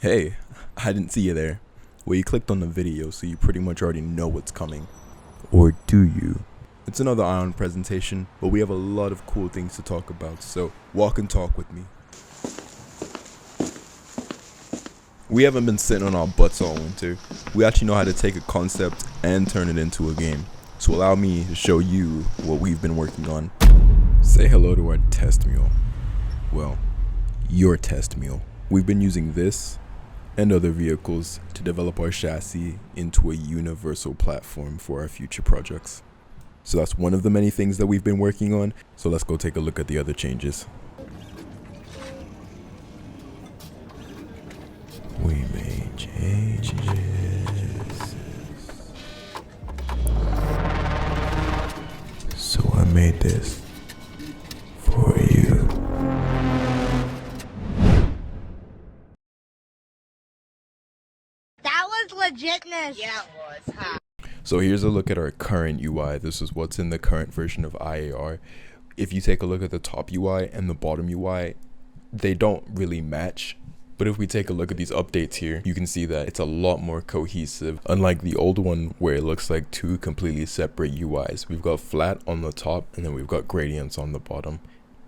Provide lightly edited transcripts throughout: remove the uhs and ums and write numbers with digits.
Hey, I didn't see you there. Well, you clicked on the video, so you pretty much already know what's coming. Or do you? It's another iAR presentation, but we have a lot of cool things to talk about, so walk and talk with me. We haven't been sitting on our butts all winter. We actually know how to take a concept and turn it into a game. So allow me to show you what we've been working on. Say hello to our test mule. Well, your test mule. We've been using this and other vehicles to develop our chassis into a universal platform for our future projects. So that's one of the many things that we've been working on, so let's go take a look at the other changes. We made changes. So I made this for you. That was legitness. Yeah, it was. Huh? So here's a look at our current UI. This is what's in the current version of iAR. If you take a look at the top UI and the bottom UI, they don't really match. But if we take a look at these updates here, you can see that it's a lot more cohesive. Unlike the old one where it looks like two completely separate UIs. We've got flat on the top and then we've got gradients on the bottom.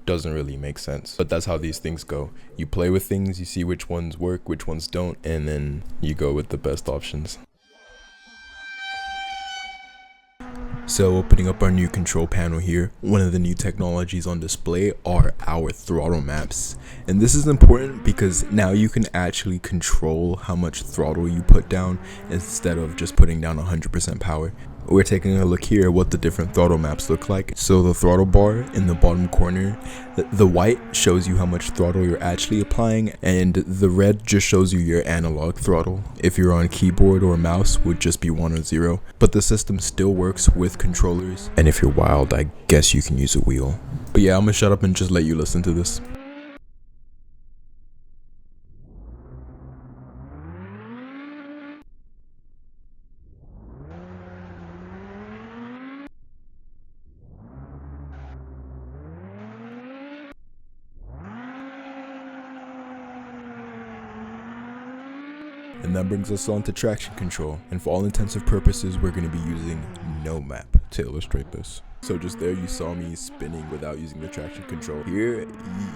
Doesn't really make sense, but that's how these things go. You play with things, you see which ones work, which ones don't, and then you go with the best options. So opening up our new control panel here, one of the new technologies on display are our throttle maps. And this is important because now you can actually control how much throttle you put down instead of just putting down 100% power. We're taking a look here at what the different throttle maps look like. So the throttle bar in the bottom corner, the white shows you how much throttle you're actually applying, and the red just shows you your analog throttle. If you're on keyboard or mouse, would just be 1 or 0. But the system still works with controllers, and if you're wild, I guess you can use a wheel. But yeah, I'm gonna shut up and just let you listen to this. And that brings us on to traction control. And for all intents and purposes, we're going to be using no map to illustrate this. So just there you saw me spinning without using the traction control. Here,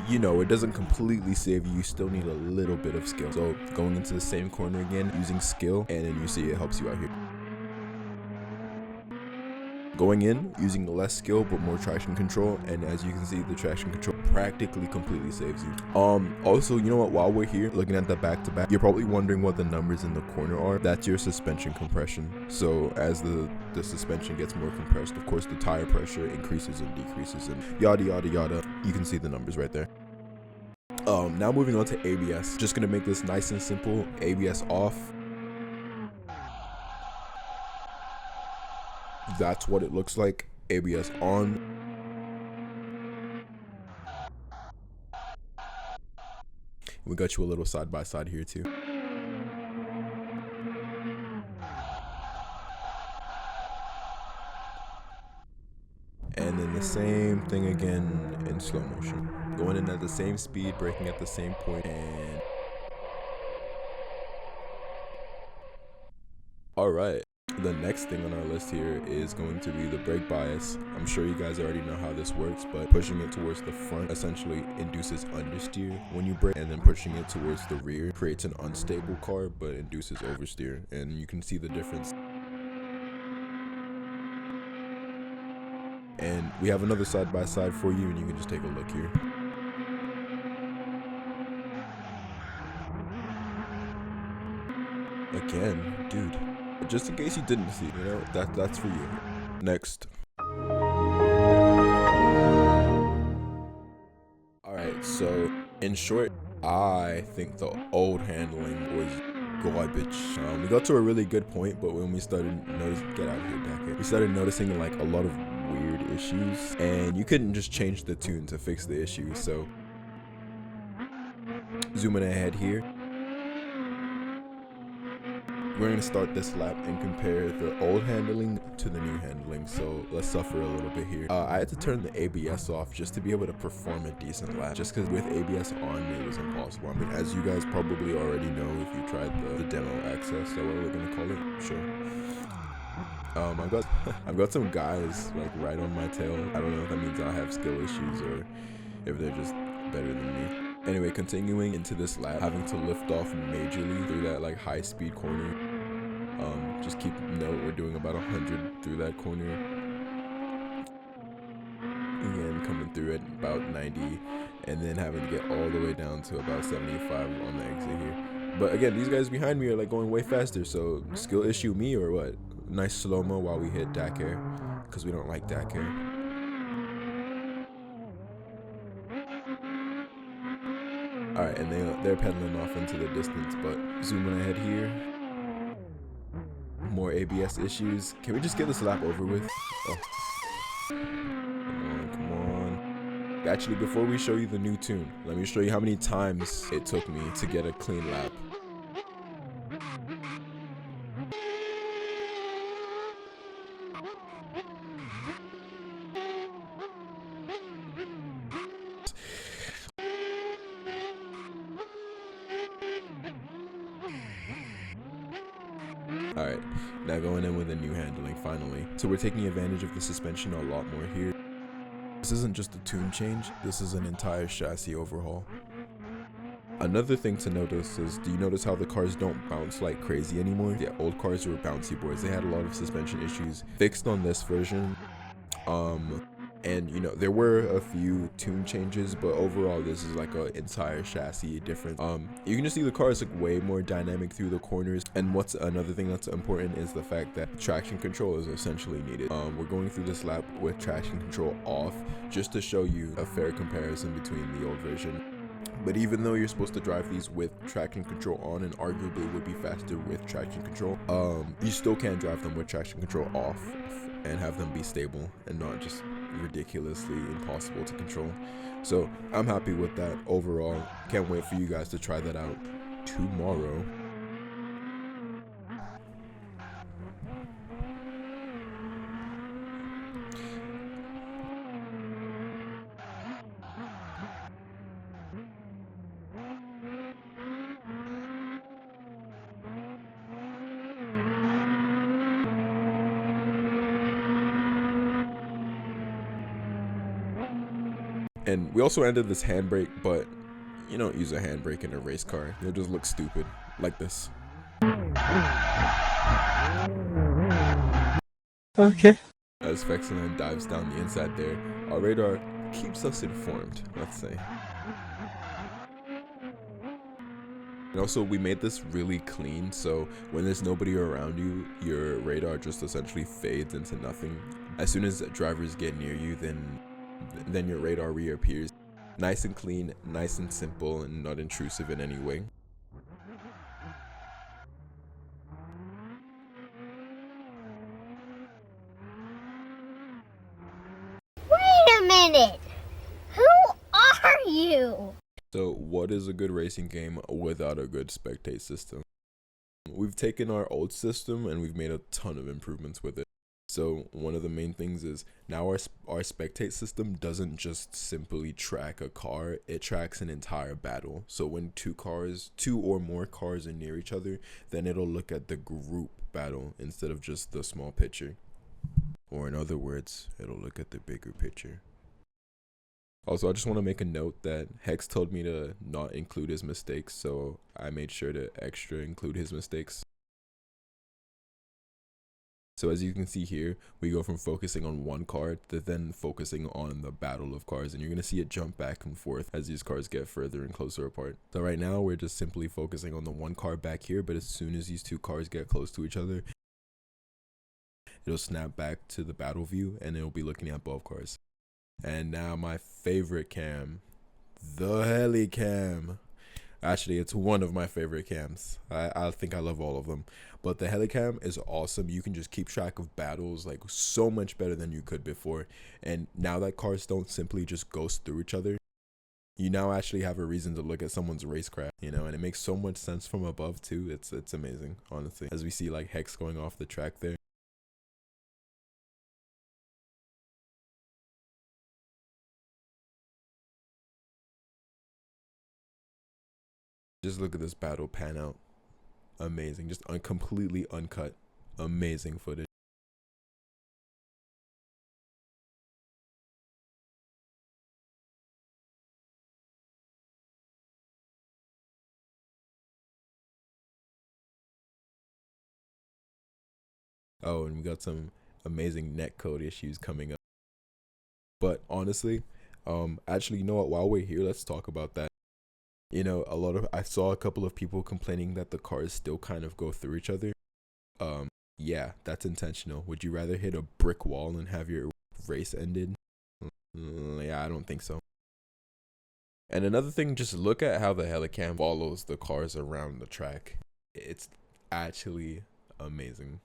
you know, it doesn't completely save you. You still need a little bit of skill. So going into the same corner again, using skill, and then you see it helps you out here. Going in, using the less skill but more traction control, and as you can see, the traction control practically completely saves you. Also, you know what, while we're here looking at the back-to-back, you're probably wondering what the numbers in the corner are. That's your suspension compression. So as the suspension gets more compressed, of course the tire pressure increases and decreases and yada yada yada. You can see the numbers right there. Now moving on to ABS. Just gonna make this nice and simple. ABS off. That's what it looks like. ABS on. We got you a little side by side here too. And then the same thing again in slow motion. Going in at the same speed, braking at the same point, and alright. The next thing on our list here is going to be the brake bias. I'm sure you guys already know how this works, but pushing it towards the front essentially induces understeer when you brake, and then pushing it towards the rear creates an unstable car but induces oversteer, and you can see the difference. And we have another side by side for you, and you can just take a look here. Again, dude. Just in case you didn't see, you know, that's for you. Next. Alright, so in short, I think the old handling was garbage. We got to a really good point, but when we started noticing, get out of here, Dakar. We started noticing like a lot of weird issues, and you couldn't just change the tune to fix the issues. So zooming ahead here. we're gonna start this lap and compare the old handling to the new handling. So let's suffer a little bit here. I had to turn the ABS off just to be able to perform a decent lap, just because with ABS on it was impossible. I mean, as you guys probably already know if you tried the demo access, so what are we gonna call it? Sure. I've got some guys like right on my tail. I don't know if that means I have skill issues or if they're just better than me. Anyway, continuing into this lap, having to lift off majorly through that like high speed corner. Just keep note we're doing about 100 through that corner. Again, coming through at about 90, and then having to get all the way down to about 75 on the exit here. But again, these guys behind me are like going way faster, so skill issue me or what? Nice slow-mo while we hit Dakar, because we don't like Dakar. Alright, and they're pedaling off into the distance, but zooming ahead here. More ABS issues. Can we just get this lap over with? Oh. Come on. Actually, before we show you the new tune, let me show you how many times it took me to get a clean lap. Alright, now going in with the new handling finally. So we're taking advantage of the suspension a lot more here. This isn't just a tune change, this is an entire chassis overhaul. Another thing to notice is, do you notice how the cars don't bounce like crazy anymore? Yeah, old cars were bouncy boys. They had a lot of suspension issues fixed on this version. And you know, there were a few tune changes, but overall this is like an entire chassis difference. You can just see the car is like way more dynamic through the corners. And what's another thing that's important is the fact that traction control is essentially needed. We're going through this lap with traction control off just to show you a fair comparison between the old version. But even though you're supposed to drive these with traction control on, and arguably would be faster with traction control, you still can drive them with traction control off and have them be stable and not just ridiculously impossible to control. So I'm happy with that overall. Can't wait for you guys to try that out tomorrow. And we also ended this handbrake, but you don't use a handbrake in a race car. You'll just look stupid like this. Okay. As Fexeline dives down the inside there, our radar keeps us informed, let's say. And also, we made this really clean, so when there's nobody around you, your radar just essentially fades into nothing. As soon as drivers get near you, then your radar reappears. Nice and clean, nice and simple, and not intrusive in any way. Wait a minute! Who are you? So what is a good racing game without a good spectate system? We've taken our old system and we've made a ton of improvements with it. So one of the main things is now our spectate system doesn't just simply track a car, it tracks an entire battle. So when two or more cars are near each other, then it'll look at the group battle instead of just the small picture. Or in other words, it'll look at the bigger picture. Also, I just want to make a note that Hex told me to not include his mistakes, so I made sure to extra include his mistakes. So as you can see here, we go from focusing on one car to then focusing on the battle of cars, and you're going to see it jump back and forth as these cars get further and closer apart. So right now, we're just simply focusing on the one car back here, but as soon as these two cars get close to each other, it'll snap back to the battle view and it'll be looking at both cars. And now my favorite cam, the heli cam. Actually, it's one of my favorite cams. I think I love all of them. But the helicam is awesome. You can just keep track of battles like so much better than you could before. And now that cars don't simply just ghost through each other, You now actually have a reason to look at someone's racecraft, you know, and it makes so much sense from above too. It's amazing, honestly. As we see like Hex going off the track there. Just look at this battle pan out. Amazing. Just completely uncut. Amazing footage. Oh, and we got some amazing netcode issues coming up. But honestly, actually, you know what? While we're here, let's talk about that. You know, I saw a couple of people complaining that the cars still kind of go through each other. Yeah, that's intentional. Would you rather hit a brick wall and have your race ended? Yeah, I don't think so. And another thing, just look at how the helicam follows the cars around the track. It's actually amazing.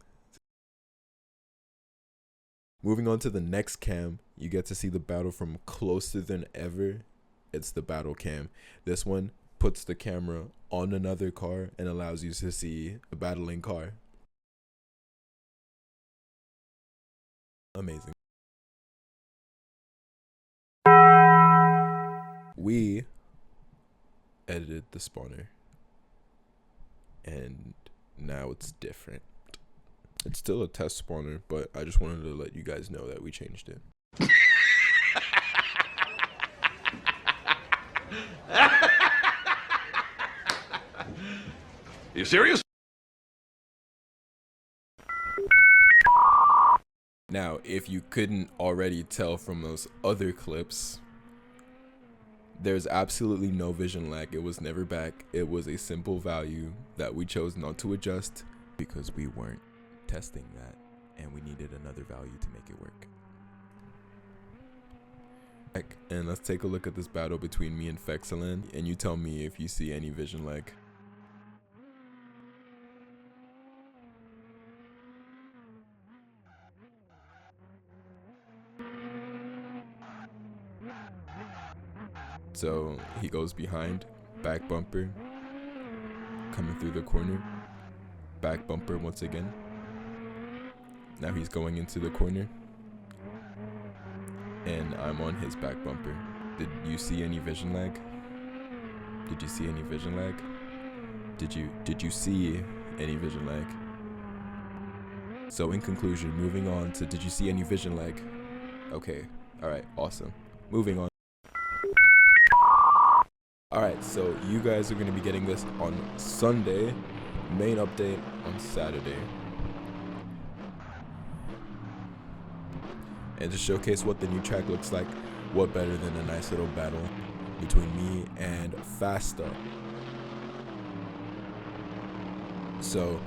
Moving on to the next cam, you get to see the battle from closer than ever. It's the battle cam. This one puts the camera on another car and allows you to see a battling car. Amazing. We edited the spawner and now it's different. It's still a test spawner, but I just wanted to let you guys know that we changed it. You serious? Now, if you couldn't already tell from those other clips, there's absolutely no vision lag. It was never back. It was a simple value that we chose not to adjust because we weren't testing that and we needed another value to make it work. And let's take a look at this battle between me and Fexaland, and you tell me if you see any vision lag. So he goes behind, back bumper, coming through the corner, back bumper once again. Now he's going into the corner, and I'm on his back bumper. Did you see any vision lag? Did you see any vision lag? Did you see any vision lag? So in conclusion, moving on to did you see any vision lag? Okay, alright, awesome. Moving on. Alright, so you guys are going to be getting this on Sunday, main update on Saturday. And to showcase what the new track looks like, what better than a nice little battle between me and Fasta. So,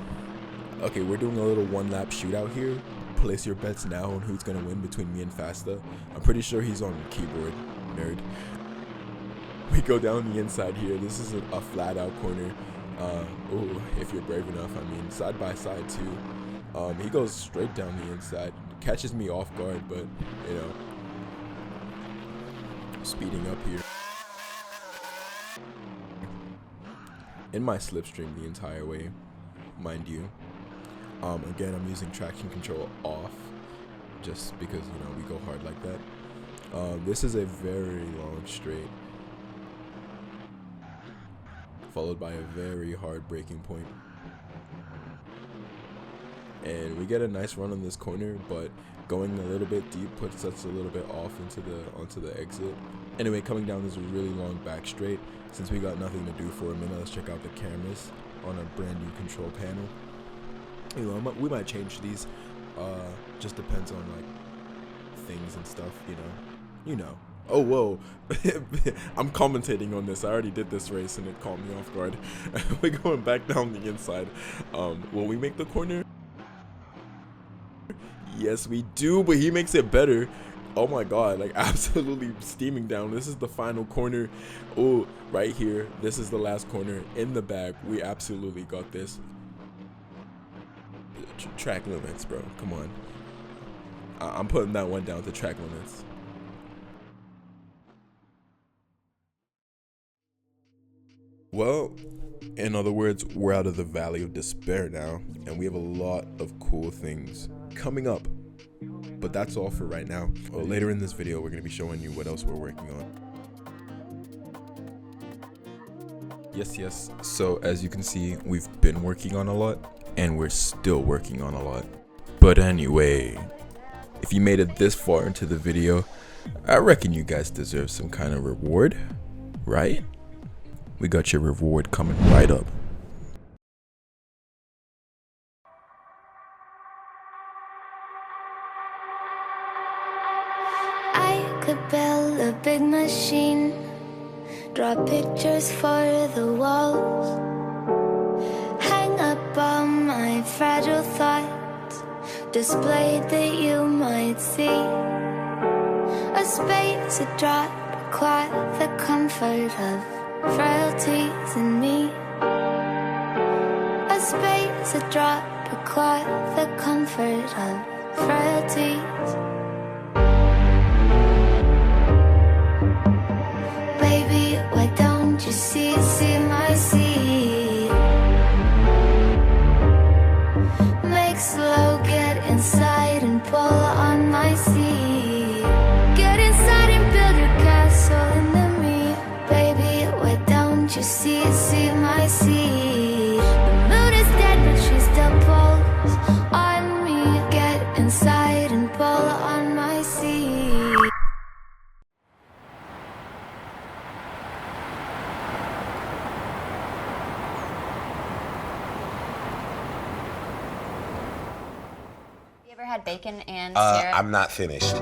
okay, we're doing a little one-lap shootout here. Place your bets now on who's going to win between me and Fasta. I'm pretty sure he's on keyboard, nerd. We go down the inside here. This is a flat out corner. Ooh, if you're brave enough, I mean, side by side too. He goes straight down the inside, catches me off guard, but you know, speeding up here. In my slipstream the entire way, mind you. Again, I'm using traction control off, just because, you know, we go hard like that. This is a very long straight, followed by a very hard braking point. And we get a nice run on this corner, but going a little bit deep puts us a little bit off onto the exit. Anyway, coming down this really long back straight. Since we got nothing to do for a minute, let's check out the cameras on a brand new control panel. You know, we might change these. Just depends on like things and stuff. You know. Oh, whoa. I'm commentating on this. I already did this race and it caught me off guard. We're going back down the inside. Will we make the corner? Yes, we do, but he makes it better. Oh my god, like absolutely steaming down. This is the final corner. Oh, right here. This is the last corner in the bag. We absolutely got this. Track limits, bro. Come on. I'm putting that one down to track limits. Well, in other words, we're out of the valley of despair now, and we have a lot of cool things coming up. But that's all for right now. Well, later in this video, we're going to be showing you what else we're working on. Yes. So as you can see, we've been working on a lot, and we're still working on a lot. But anyway, if you made it this far into the video, I reckon you guys deserve some kind of reward, right? We got your reward coming right up. I could build a big machine, draw pictures for the walls, hang up all my fragile thoughts, displayed that you might see. A space, a drop, a cloth, the comfort of frailties in me. A space, a drop, a cloth, the comfort of frailties. Baby, why don't you see my seed? Make slow, get inside and pull on my seat. Get inside and build your castle into me. Baby, why don't you see my seed? The moon is dead, but she still pulls on me. Get inside and pull on my seed. You ever had bacon and syrup? I'm not finished.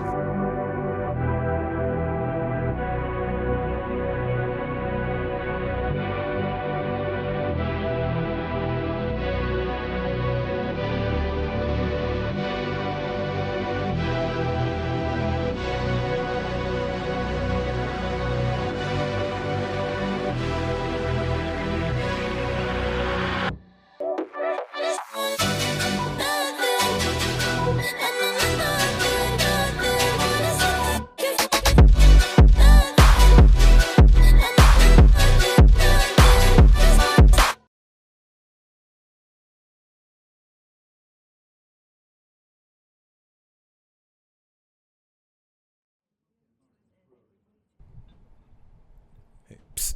Hey, psst.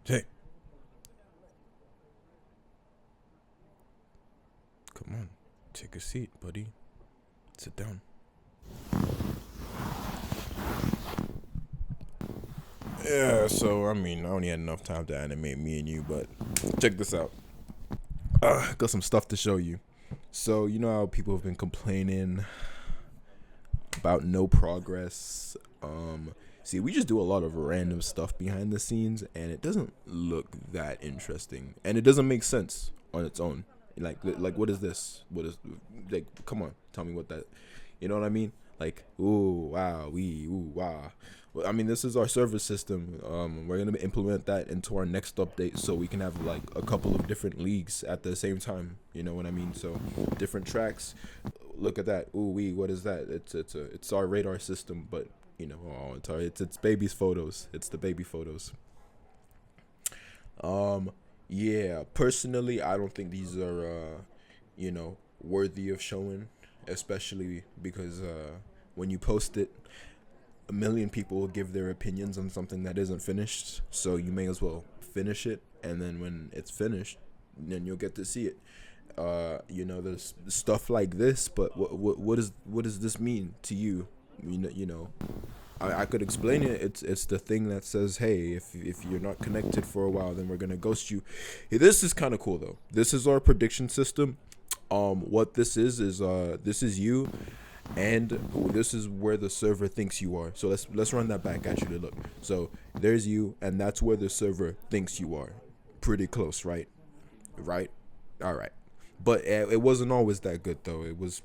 Hey. Come on, take a seat, buddy. Sit down. Yeah, so I only had enough time to animate me and you, but check this out. Got some stuff to show you. So you know how people have been complaining about no progress. See, we just do a lot of random stuff behind the scenes, and it doesn't look that interesting, and it doesn't make sense on its own. Like what is this? What is, like, come on, tell me what that, you know what I mean? Like, ooh, wow, ooh, wow. Well, this is our service system. We're gonna implement that into our next update, so we can have like a couple of different leagues at the same time. You know what I mean? So different tracks. Look at that. Ooh, what is that? It's our radar system, but you know, it's baby's photos. It's the baby photos. Yeah, personally, I don't think these are, worthy of showing, especially because when you post it, a million people will give their opinions on something that isn't finished. So you may as well finish it, and then when it's finished, then you'll get to see it. There's stuff like this, but what does this mean to you? I could explain it. It's the thing that says, hey, if you're not connected for a while, then we're gonna ghost you. This is kind of cool though. This is our prediction system. What this is this is you, and this is where the server thinks you are. So let's run that back. Actually, look. So there's you, and that's where the server thinks you are. Pretty close, right? All right. But it wasn't always that good though. It was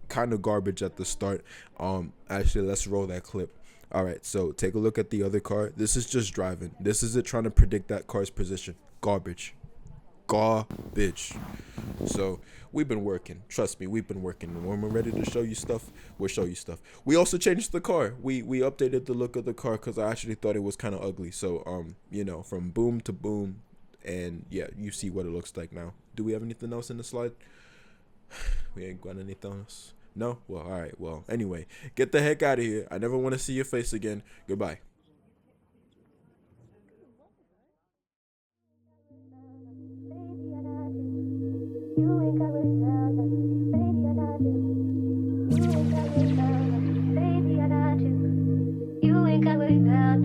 kind of garbage at the start. Actually, let's roll that clip. All right, so take a look at the other car. This is just driving. This is it trying to predict that car's position. Garbage. So we've been working. Trust me, we've been working. And when we're ready to show you stuff, we'll show you stuff. We also changed the car. We updated the look of the car because I actually thought it was kind of ugly. So from boom to boom, and yeah, you see what it looks like now. Do we have anything else in the slide? We ain't got anything else. No? Well, all right. Well, anyway, get the heck out of here. I never want to see your face again. Goodbye. You ain't got me down, baby, and I do. You ain't got me down, baby, and I do. You ain't got me down,